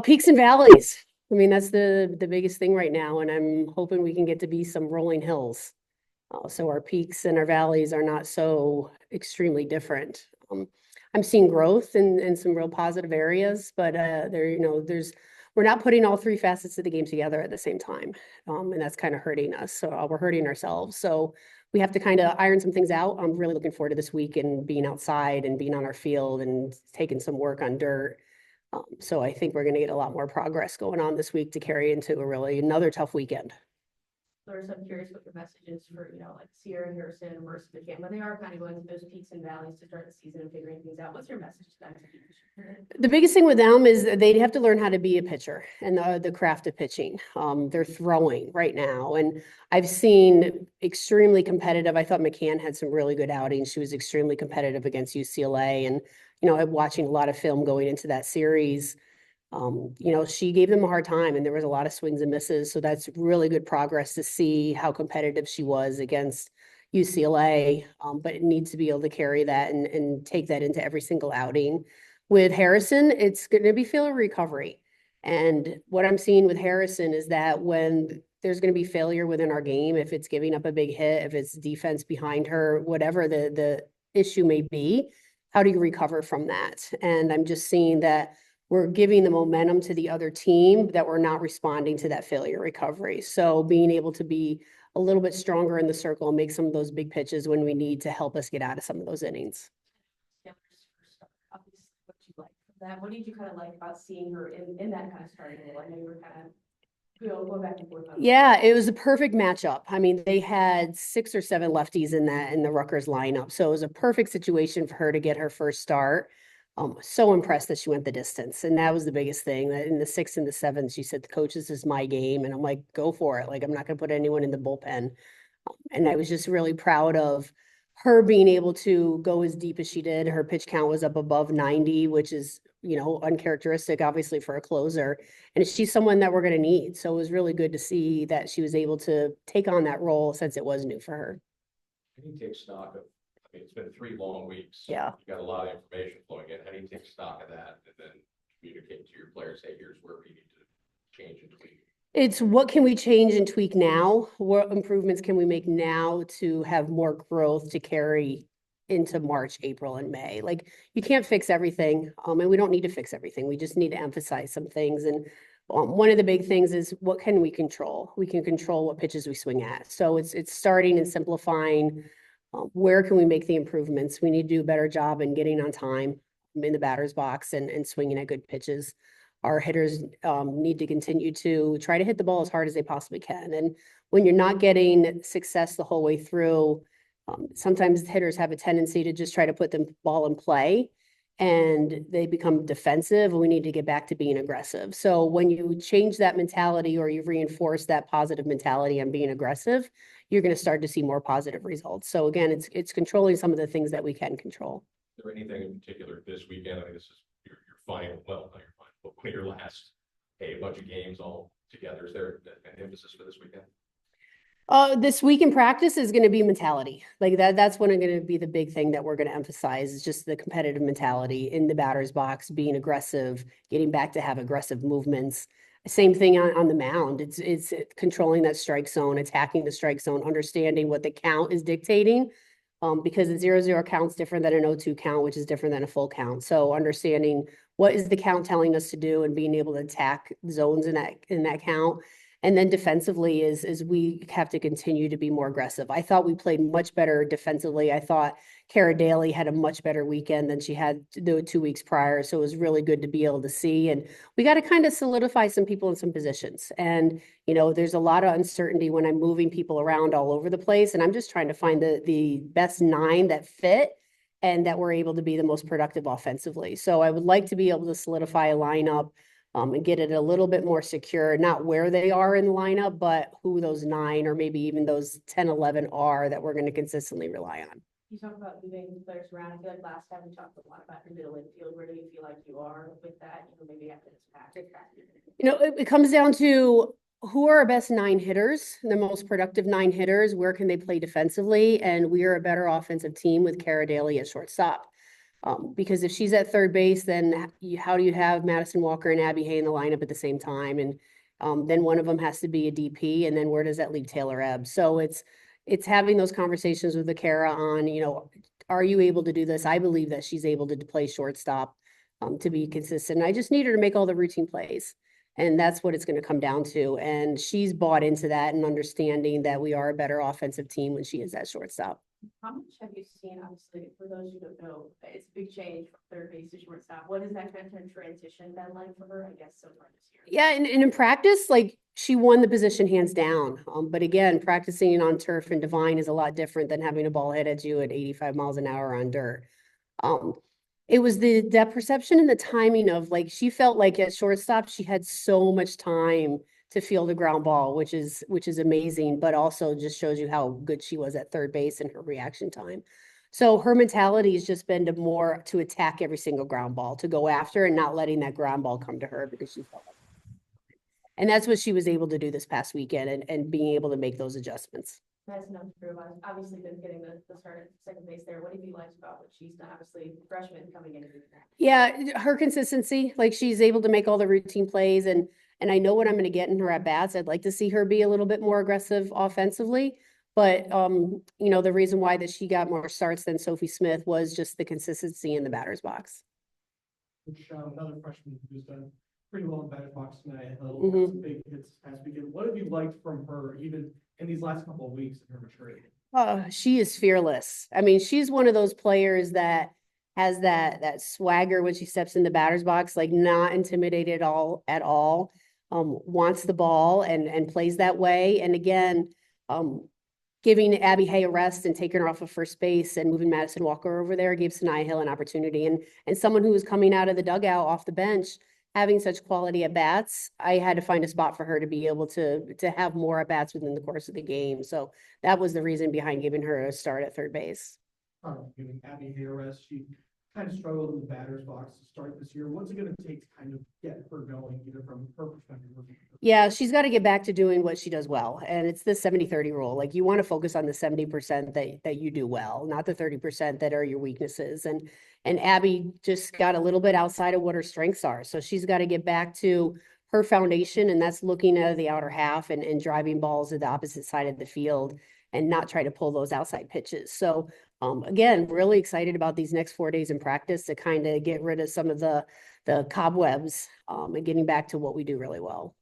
Peaks and valleys. I mean, that's the biggest thing right now, and I'm hoping we can get to be some rolling hills. So our peaks and our valleys are not so extremely different. I'm seeing growth in some real positive areas, but we're not putting all three facets of the game together at the same time, and that's kind of hurting us. So we're hurting ourselves. So we have to kind of iron some things out. I'm really looking forward to this week and being outside and being on our field and taking some work on dirt. So I think we're going to get a lot more progress going on this week to carry into another tough weekend. Larissa, I'm curious what your message is for, like Sierra and Harrison and Mercer McCann, when they are kind of going through those peaks and valleys to start the season and figuring things out. What's your message to them? The biggest thing with them is that they have to learn how to be a pitcher and the craft of pitching. They're throwing right now, and I've seen extremely competitive. I thought McCann had some really good outings. She was extremely competitive against UCLA, and I'm watching a lot of film going into that series. She gave them a hard time and there was a lot of swings and misses. So that's really good progress to see how competitive she was against UCLA. But it needs to be able to carry that and take that into every single outing. With Harrison, it's going to be failure recovery. And what I'm seeing with Harrison is that when there's going to be failure within our game, if it's giving up a big hit, if it's defense behind her, whatever the issue may be, how do you recover from that? And I'm just seeing that we're giving the momentum to the other team that we're not responding to that failure recovery. So being able to be a little bit stronger in the circle and make some of those big pitches when we need to help us get out of some of those innings. What did you kind of like about seeing her in that kind of starting role? I know you were kind of going back and forth on Yeah, it was a perfect matchup. I mean, they had 6 or 7 lefties in the Rutgers lineup. So it was a perfect situation for her to get her first start. So impressed that she went the distance. And that was the biggest thing. That in the 6th and the 7th, she said, the coach, this is my game. And I'm like, go for it. Like, I'm not going to put anyone in the bullpen. And I was just really proud of her being able to go as deep as she did. Her pitch count was up above 90, which is, uncharacteristic, obviously, for a closer. And she's someone that we're going to need. So it was really good to see that she was able to take on that role since it was new for her. Can you take stock of, it's been 3 long weeks. Yeah. You got a lot of information flowing in. How do you take stock of that and then communicate to your players, hey, here's where we need to change and tweak? It's what can we change and tweak now? What improvements can we make now to have more growth to carry into March, April, and May? Like, you can't fix everything, and we don't need to fix everything. We just need to emphasize some things. And one of the big things is what can we control? We can control what pitches we swing at. So it's starting and simplifying. Where can we make the improvements? We need to do a better job in getting on time in the batter's box and swinging at good pitches. Our hitters need to continue to try to hit the ball as hard as they possibly can. And when you're not getting success the whole way through, sometimes hitters have a tendency to just try to put the ball in play and they become defensive. We need to get back to being aggressive. So when you change that mentality or you reinforce that positive mentality on being aggressive, you're going to start to see more positive results. So again, it's controlling some of the things that we can control. Is there anything in particular this weekend? I mean, this is your final, well, not your final, but one of your last, a bunch of games all together. Is there an emphasis for this weekend? This week in practice is going to be mentality. Like that's when I'm going to be the big thing that we're going to emphasize is just the competitive mentality in the batter's box, being aggressive, getting back to have aggressive movements. Same thing on the mound. It's controlling that strike zone, attacking the strike zone, understanding what the count is dictating. Because the 0-0 count's different than an 0-2 count, which is different than a full count. So understanding what is the count telling us to do and being able to attack zones in that count. And then defensively is we have to continue to be more aggressive. I thought we played much better defensively. I thought Kara Daly had a much better weekend than she had the 2 weeks prior. So it was really good to be able to see. And we got to kind of solidify some people in some positions. And, there's a lot of uncertainty when I'm moving people around all over the place. And I'm just trying to find the best 9 that fit and that we're able to be the most productive offensively. So I would like to be able to solidify a lineup and get it a little bit more secure, not where they are in the lineup, but who those 9 or maybe even those 10, 11 are that we're going to consistently rely on. You talk about moving players around. I feel like last time we talked a lot about your middle infield. Where do you feel like you are with that? Maybe after this practice. It comes down to who are our best 9 hitters, the most productive 9 hitters, where can they play defensively? And we are a better offensive team with Kara Daly at shortstop. Because if she's at third base, then how do you have Madison Walker and Abby Hay in the lineup at the same time? And then one of them has to be a DP, and then where does that leave Taylor Ebb? So it's having those conversations with the Kara on, are you able to do this? I believe that she's able to play shortstop to be consistent. I just need her to make all the routine plays. And that's what it's going to come down to. And she's bought into that and understanding that we are a better offensive team when she is at shortstop. How much have you seen, obviously, for those who don't know, it's a big change from third base to shortstop. What has that kind of transition been like for her, I guess, so far this year? Yeah, and in practice, like she won the position hands down. But again, practicing on turf and divine is a lot different than having a ball hit at you at 85 miles an hour on dirt. It was the depth perception and the timing of like she felt like at shortstop she had so much time to field a ground ball, which is amazing, but also just shows you how good she was at third base and her reaction time. So her mentality has just been to attack every single ground ball, to go after and not letting that ground ball come to her because she felt like. And that's what she was able to do this past weekend and being able to make those adjustments. That's not true. Obviously been getting the start at second base there. What have you liked about what she's done? Obviously, freshman coming in. Yeah, her consistency, like she's able to make all the routine plays and I know what I'm going to get in her at bats. I'd like to see her be a little bit more aggressive offensively. But the reason why that she got more starts than Sophie Smith was just the consistency in the batter's box. Which another freshman who's done pretty well in the batter's box tonight. Mhm. Some big hits this past weekend. What have you liked from her, even in these last couple of weeks in her maturity? She is fearless. I mean, she's one of those players that has that swagger when she steps in the batter's box, like not intimidated at all. Wants the ball and plays that way. And again, giving Abby Hay a rest and taking her off of first base and moving Madison Walker over there gave Sanaya Hill an opportunity. And someone who was coming out of the dugout off the bench, having such quality at bats, I had to find a spot for her to be able to have more at bats within the course of the game. So that was the reason behind giving her a start at third base. Giving Abby Hay a rest, she kind of struggled in the batter's box to start this year. What's it going to take to kind of get her going, either from her perspective? Yeah, she's got to get back to doing what she does well. And it's the 70-30 rule. Like you want to focus on the 70% that you do well, not the 30% that are your weaknesses. And Abby just got a little bit outside of what her strengths are. So she's got to get back to her foundation, and that's looking at the outer half and driving balls to the opposite side of the field and not try to pull those outside pitches. So again, really excited about these next 4 days in practice to kind of get rid of some of the cobwebs and getting back to what we do really well.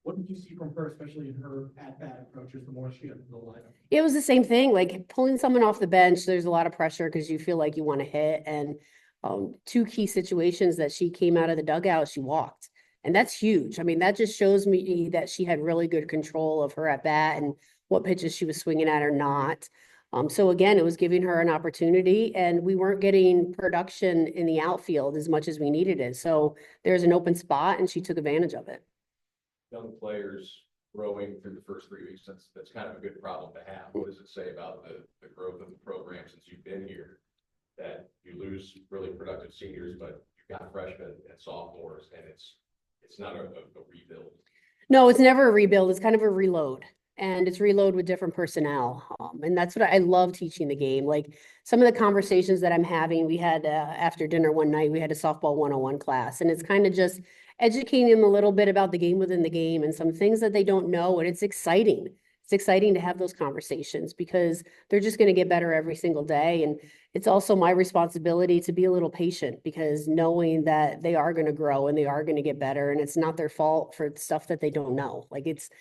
What did you see from her, especially in her at-bat approaches, the more she got into the lineup? It was the same thing, like pulling someone off the bench. There's a lot of pressure because you feel like you want to hit. And two key situations that she came out of the dugout, she walked. And that's huge. I mean, that just shows me that she had really good control of her at-bat and what pitches she was swinging at or not. So again, it was giving her an opportunity, and we weren't getting production in the outfield as much as we needed it. So there's an open spot, and she took advantage of it. Young players growing through the first 3 weeks, that's kind of a good problem to have. What does it say about the growth of the program since you've been here? That you lose really productive seniors, but you've got freshmen and sophomores, and it's not a rebuild. No, it's never a rebuild. It's kind of a reload. And it's reload with different personnel. And that's what I love teaching the game. Like some of the conversations that I'm having, we had after dinner one night, we had a softball 101 class, and it's kind of just educating them a little bit about the game within the game and some things that they don't know. And it's exciting. It's exciting to have those conversations because they're just going to get better every single day. And it's also my responsibility to be a little patient because knowing that they are going to grow and they are going to get better, and it's not their fault for stuff that they don't know. Like it's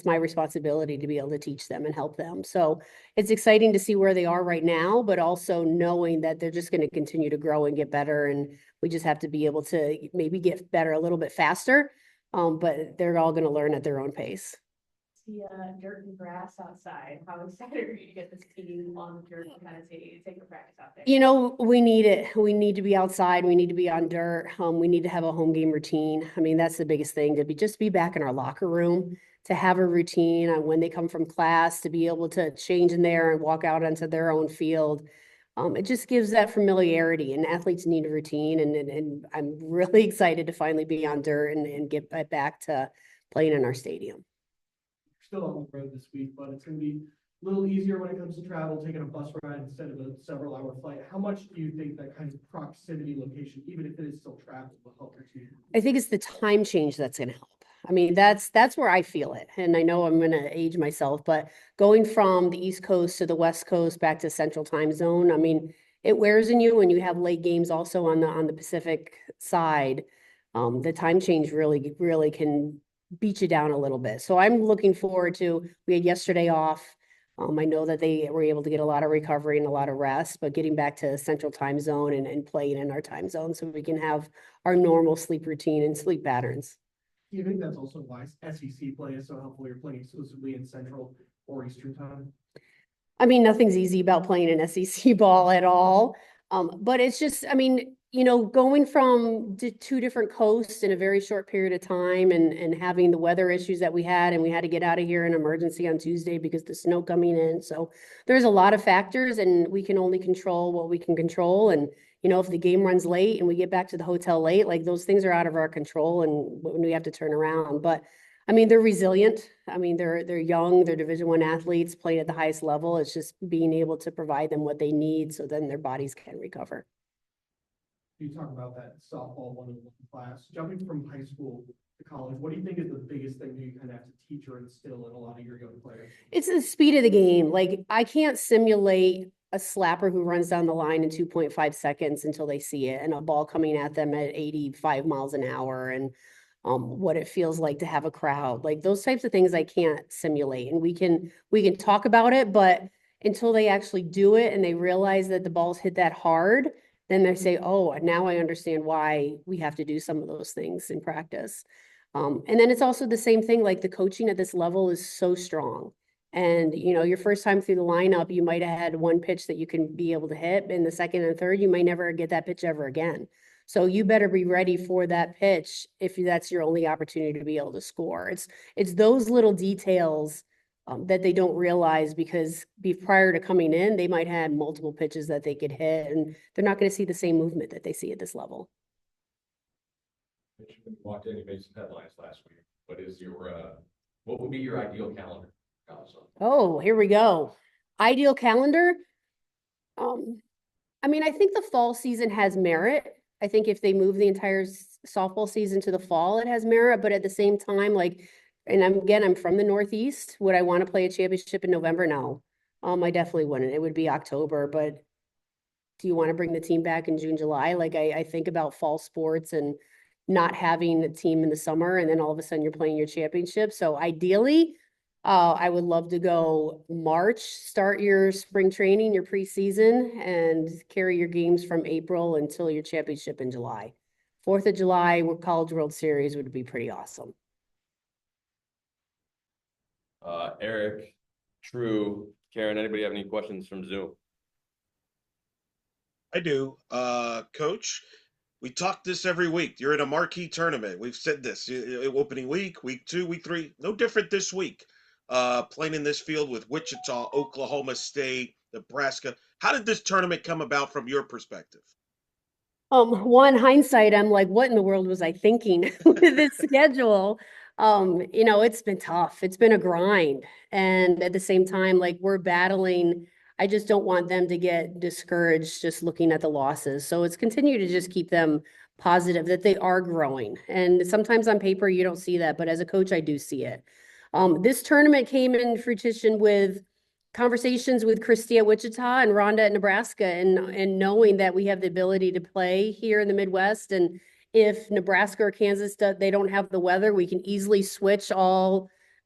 my responsibility to be able to teach them and help them. So it's exciting to see where they are right now, but also knowing that they're just going to continue to grow and get better. And we just have to be able to maybe get better a little bit faster. But they're all going to learn at their own pace. The dirt and grass outside. How excited are you to get this team on the dirt and kind of take a practice out there? We need it. We need to be outside. We need to be on dirt. We need to have a home game routine. I mean, that's the biggest thing, to just be back in our locker room, to have a routine on when they come from class, to be able to change in there and walk out onto their own field. It just gives that familiarity, and athletes need a routine. And I'm really excited to finally be on dirt and get back to playing in our stadium. Still on the road this week, but it's going to be little easier when it comes to travel, taking a bus ride instead of a several-hour flight. How much do you think that kind of proximity location, even if it is still travel, will help your team? I think it's the time change that's going to help. I mean, that's where I feel it. And I know I'm going to age myself, but going from the East Coast to the West Coast back to Central Time Zone, I mean, it wears in you when you have late games also on the Pacific side. The time change really can beat you down a little bit. So I'm looking forward to, we had yesterday off. I know that they were able to get a lot of recovery and a lot of rest, but getting back to Central Time Zone and playing in our time zone so we can have our normal sleep routine and sleep patterns. Do you think that's also why SEC play is so helpful? You're playing exclusively in Central or Eastern time? I mean, nothing's easy about playing an SEC ball at all. But it's just, I mean, going from two different coasts in a very short period of time and having the weather issues that we had, and we had to get out of here in emergency on Tuesday because the snow coming in. So there's a lot of factors and we can only control what we can control. And, if the game runs late and we get back to the hotel late, like those things are out of our control and when we have to turn around. But I mean, they're resilient. I mean, they're young, they're Division I athletes playing at the highest level. It's just being able to provide them what they need so then their bodies can recover. You talk about that softball one-on-one class, jumping from high school to college. What do you think is the biggest thing that you kind of have to teach or instill in a lot of your young players? It's the speed of the game. Like I can't simulate a slapper who runs down the line in 2.5 seconds until they see it and a ball coming at them at 85 miles an hour and what it feels like to have a crowd. Like those types of things I can't simulate. And we can talk about it, but until they actually do it and they realize that the balls hit that hard, then they say, oh, now I understand why we have to do some of those things in practice. And then it's also the same thing, like the coaching at this level is so strong. And, your first time through the lineup, you might have had one pitch that you can be able to hit. And the second and third, you might never get that pitch ever again. So you better be ready for that pitch if that's your only opportunity to be able to score. It's those little details that they don't realize because prior to coming in, they might have multiple pitches that they could hit, and they're not going to see the same movement that they see at this level. You walked in, you made some headlines last week. What would be your ideal calendar? Oh, here we go. Ideal calendar. I mean, I think the fall season has merit. I think if they move the entire softball season to the fall, it has merit. But at the same time, and I'm from the Northeast. Would I want to play a championship in November? No. I definitely wouldn't. It would be October. But do you want to bring the team back in June, July? Like I think about fall sports and not having a team in the summer, and then all of a sudden you're playing your championship. So ideally, I would love to go March, start your spring training, your preseason, and carry your games from April until your championship in July. 4th of July, College World Series would be pretty awesome. Eric, True, Karen, anybody have any questions from Zoom? I do. Coach, we talk this every week. You're in a marquee tournament. We've said this. Opening week, week 2, week 3. No different this week. Playing in this field with Wichita, Oklahoma State, Nebraska. How did this tournament come about from your perspective? One hindsight, I'm like, what in the world was I thinking with this schedule? It's been tough. It's been a grind. And at the same time, like we're battling. I just don't want them to get discouraged just looking at the losses. So it's continue to just keep them positive that they are growing. And sometimes on paper, you don't see that, but as a coach, I do see it. This tournament came in fruition with conversations with Christy at Wichita and Rhonda at Nebraska and knowing that we have the ability to play here in the Midwest. And if Nebraska or Kansas, they don't have the weather, we can easily switch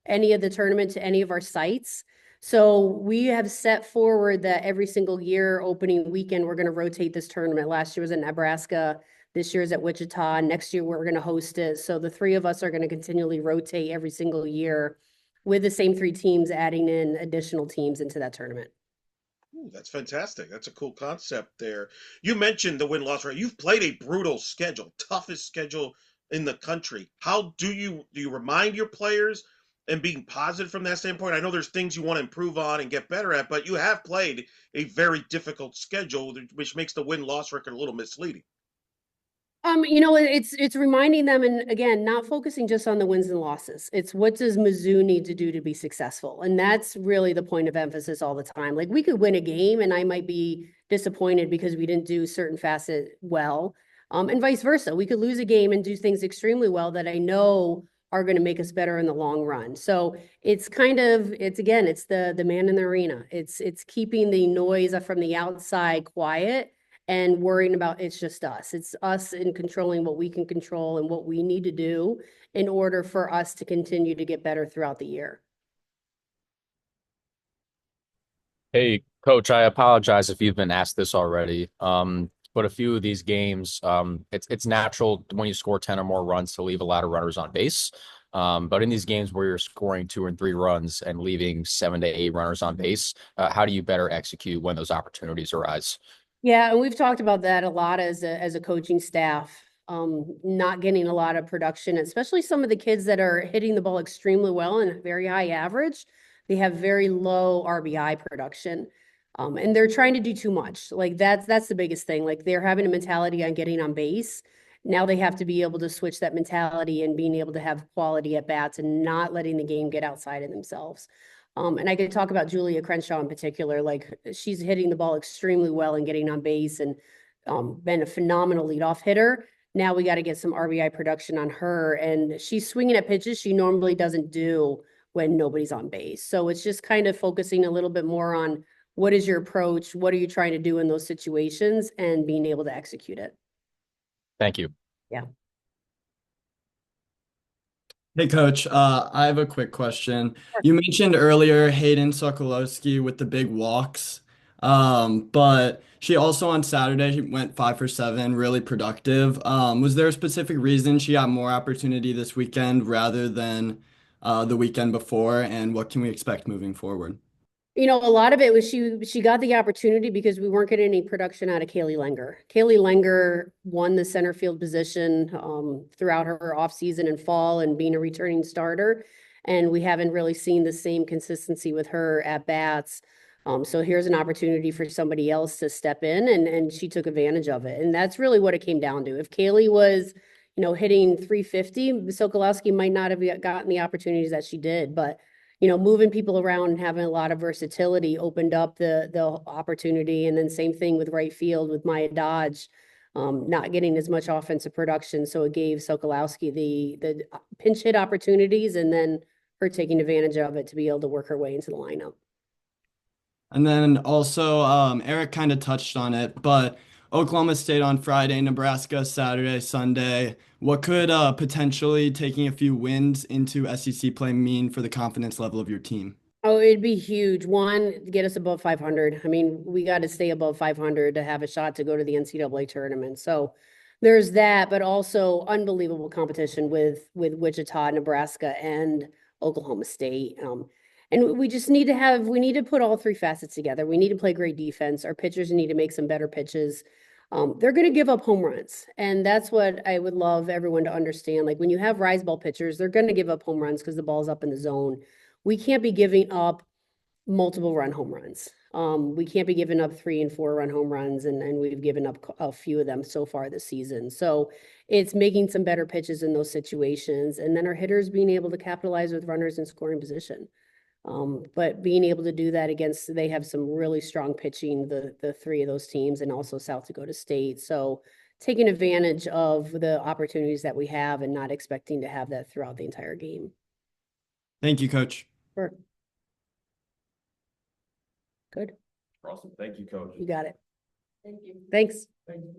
any of the tournament to any of our sites. So we have set forward that every single year opening weekend, we're going to rotate this tournament. Last year was in Nebraska. This year is at Wichita. Next year, we're going to host it. So the three of us are going to continually rotate every single year with the same 3 teams, adding in additional teams into that tournament. Ooh, that's fantastic. That's a cool concept there. You mentioned the win-loss rate. You've played a brutal schedule, toughest schedule in the country. How do you remind your players and being positive from that standpoint? I know there's things you want to improve on and get better at, but you have played a very difficult schedule, which makes the win-loss record a little misleading. It's reminding them, and again, not focusing just on the wins and losses. It's what does Mizzou need to do to be successful? And that's really the point of emphasis all the time. Like we could win a game and I might be disappointed because we didn't do certain facet well. And vice versa. We could lose a game and do things extremely well that I know are going to make us better in the long run. So it's the man in the arena. It's keeping the noise from the outside quiet and worrying about it's just us. It's us in controlling what we can control and what we need to do in order for us to continue to get better throughout the year. Hey, Coach, I apologize if you've been asked this already. But a few of these games, it's natural when you score 10 or more runs to leave a lot of runners on base. But in these games where you're scoring 2 and 3 runs and leaving 7 to 8 runners on base, how do you better execute when those opportunities arise? Yeah, and we've talked about that a lot as a coaching staff. Not getting a lot of production, especially some of the kids that are hitting the ball extremely well and very high average. They have very low RBI production. And they're trying to do too much. Like that's the biggest thing. Like they're having a mentality on getting on base. Now they have to be able to switch that mentality and being able to have quality at bats and not letting the game get outside of themselves. And I could talk about Julia Crenshaw in particular. Like she's hitting the ball extremely well and getting on base and been a phenomenal leadoff hitter. Now we got to get some RBI production on her, and she's swinging at pitches she normally doesn't do when nobody's on base. So it's just kind of focusing a little bit more on what is your approach, what are you trying to do in those situations, and being able to execute it. Thank you. Yeah. Hey, Coach, I have a quick question. You mentioned earlier Hayden Sokolowski with the big walks, but she also on Saturday she went 5 for 7, really productive. Was there a specific reason she got more opportunity this weekend rather than the weekend before, and what can we expect moving forward? A lot of it was she got the opportunity because we weren't getting any production out of Kaylee Lenger. Kaylee Lenger won the center field position throughout her offseason and fall and being a returning starter. And we haven't really seen the same consistency with her at bats. So here's an opportunity for somebody else to step in, and she took advantage of it. And that's really what it came down to. If Kaylee was, hitting 350, Sokolowski might not have gotten the opportunities that she did, but moving people around and having a lot of versatility opened up the opportunity. And then same thing with right field with Maya Dodge, not getting as much offensive production. So it gave Sokolowski the pinch hit opportunities and then her taking advantage of it to be able to work her way into the lineup. And then also, Eric kind of touched on it, but Oklahoma State on Friday, Nebraska Saturday, Sunday. What could potentially taking a few wins into SEC play mean for the confidence level of your team? Oh, it'd be huge. One, get us above 500. I mean, we got to stay above 500 to have a shot to go to the NCAA tournament. So there's that, but also unbelievable competition with Wichita, Nebraska, and Oklahoma State. And we just need to put all 3 facets together. We need to play great defense. Our pitchers need to make some better pitches. They're going to give up home runs. And that's what I would love everyone to understand. Like when you have rise ball pitchers, they're going to give up home runs because the ball's up in the zone. We can't be giving up multiple run home runs. We can't be giving up 3 and 4 run home runs. And we've given up a few of them so far this season. So it's making some better pitches in those situations. And then our hitters being able to capitalize with runners in scoring position. But being able to do that they have some really strong pitching, the 3 of those teams, and also South Dakota State. So taking advantage of the opportunities that we have and not expecting to have that throughout the entire game. Thank you, Coach. Sure. Good. Awesome. Thank you, Coach. You got it. Thank you. Thanks. Thank you.